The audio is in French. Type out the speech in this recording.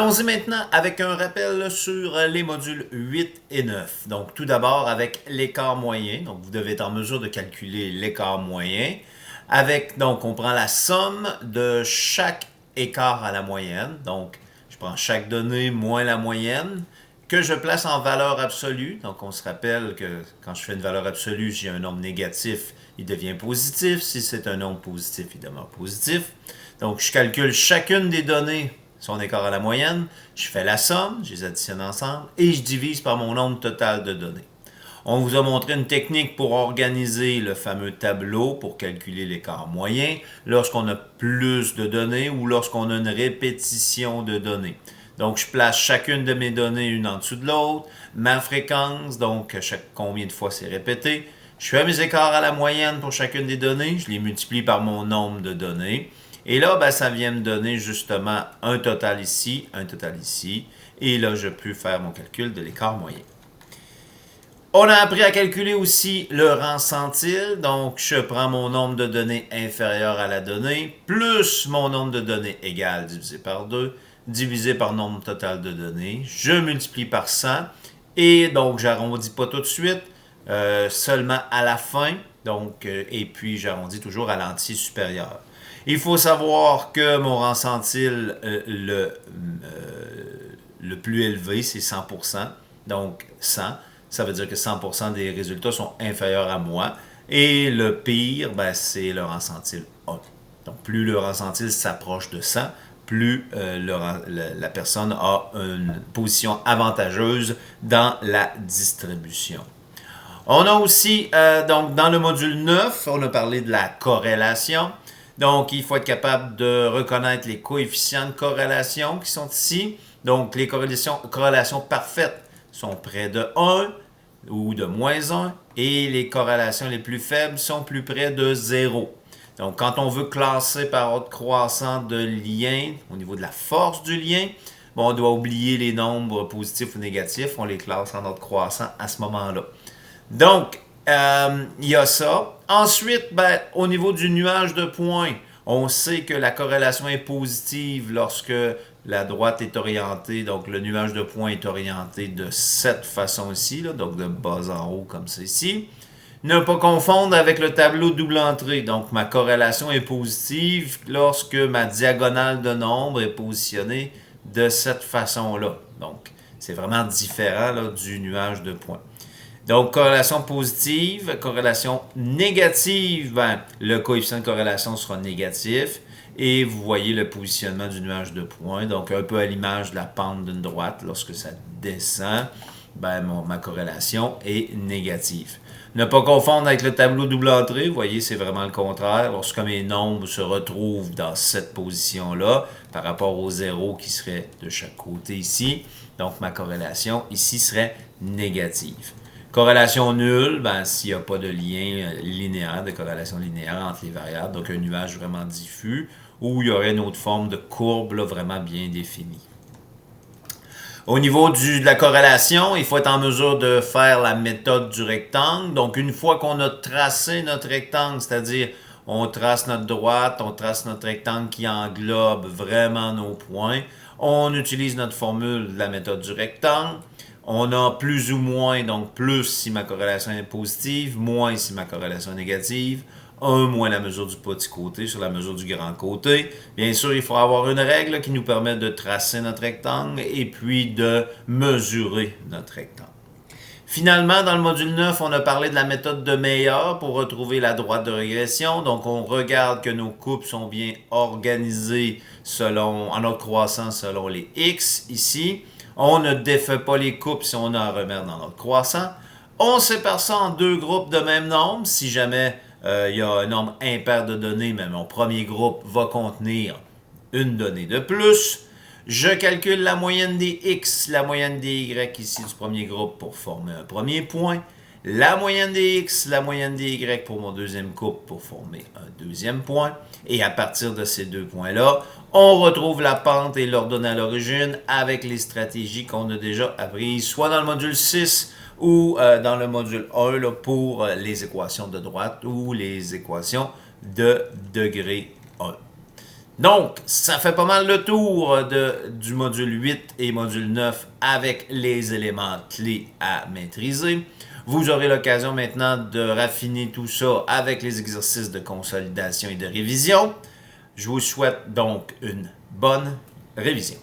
Allons-y maintenant avec un rappel sur les modules 8 et 9. Donc, tout d'abord avec l'écart moyen. Donc, vous devez être en mesure de calculer l'écart moyen. Donc, on prend la somme de chaque écart à la moyenne. Donc, je prends chaque donnée moins la moyenne que je place en valeur absolue. Donc, on se rappelle que quand je fais une valeur absolue, j'ai un nombre négatif, il devient positif. Si c'est un nombre positif, il demeure positif. Donc, je calcule chacune des données son écart à la moyenne, je fais la somme, je les additionne ensemble et je divise par mon nombre total de données. On vous a montré une technique pour organiser le fameux tableau pour calculer l'écart moyen lorsqu'on a plus de données ou lorsqu'on a une répétition de données. Donc, je place chacune de mes données une en dessous de l'autre, ma fréquence, donc combien de fois c'est répété. Je fais mes écarts à la moyenne pour chacune des données, je les multiplie par mon nombre de données. Et là, ça vient me donner justement un total ici, un total ici. Et là, je peux faire mon calcul de l'écart moyen. On a appris à calculer aussi le rang centile. Donc, je prends mon nombre de données inférieur à la donnée, plus mon nombre de données égal divisé par 2, divisé par nombre total de données. Je multiplie par 100. Et donc, j'arrondis pas tout de suite, seulement à la fin. Donc, et puis, j'arrondis toujours à l'entier supérieur. Il faut savoir que mon rang centile, le plus élevé, c'est 100%. Donc 100, ça veut dire que 100% des résultats sont inférieurs à moi. Et le pire, c'est le rang centile 1. Donc plus le rang centile s'approche de 100, plus la personne a une position avantageuse dans la distribution. On a aussi, donc dans le module 9, on a parlé de la corrélation. Donc, il faut être capable de reconnaître les coefficients de corrélation qui sont ici. Donc, les corrélations parfaites sont près de 1 ou de moins 1 et les corrélations les plus faibles sont plus près de 0. Donc, quand on veut classer par ordre croissant de lien, au niveau de la force du lien, on doit oublier les nombres positifs ou négatifs. On les classe en ordre croissant à ce moment-là. Donc, il y a ça. Ensuite, au niveau du nuage de points, on sait que la corrélation est positive lorsque la droite est orientée. Donc, le nuage de points est orienté de cette façon ici, là, donc de bas en haut comme c'est ici. Ne pas confondre avec le tableau double entrée. Donc, ma corrélation est positive lorsque ma diagonale de nombre est positionnée de cette façon-là. Donc, c'est vraiment différent là, du nuage de points. Donc, corrélation positive, corrélation négative, le coefficient de corrélation sera négatif. Et vous voyez le positionnement du nuage de points. Donc, un peu à l'image de la pente d'une droite, lorsque ça descend, ma corrélation est négative. Ne pas confondre avec le tableau double entrée. Vous voyez, c'est vraiment le contraire. Lorsque mes nombres se retrouvent dans cette position-là, par rapport au zéro qui serait de chaque côté ici, donc ma corrélation ici serait négative. Corrélation nulle, s'il n'y a pas de lien linéaire, de corrélation linéaire entre les variables, donc un nuage vraiment diffus, ou il y aurait une autre forme de courbe là, vraiment bien définie. Au niveau de la corrélation, il faut être en mesure de faire la méthode du rectangle. Donc, une fois qu'on a tracé notre rectangle, c'est-à-dire on trace notre droite, on trace notre rectangle qui englobe vraiment nos points, on utilise notre formule de la méthode du rectangle. On a plus ou moins, donc plus si ma corrélation est positive, moins si ma corrélation est négative. 1 moins la mesure du petit côté sur la mesure du grand côté. Bien sûr, il faut avoir une règle qui nous permet de tracer notre rectangle et puis de mesurer notre rectangle. Finalement, dans le module 9, on a parlé de la méthode de Meyer pour retrouver la droite de régression. Donc, on regarde que nos courbes sont bien organisées en ordre croissant selon les X ici. On ne défait pas les courbes si on a à remettre dans l'ordre croissant. On sépare ça en deux groupes de même nombre. Si jamais il y a un nombre impair de données, mais mon premier groupe va contenir une donnée de plus. Je calcule la moyenne des X, la moyenne des Y ici du premier groupe pour former un premier point. La moyenne des X, la moyenne des Y pour mon deuxième couple pour former un deuxième point. Et à partir de ces deux points-là, on retrouve la pente et l'ordonnée à l'origine avec les stratégies qu'on a déjà apprises, soit dans le module 6 ou dans le module 1 là, pour les équations de droite ou les équations de degré 1. Donc, ça fait pas mal le tour du module 8 et module 9 avec les éléments clés à maîtriser. Vous aurez l'occasion maintenant de raffiner tout ça avec les exercices de consolidation et de révision. Je vous souhaite donc une bonne révision.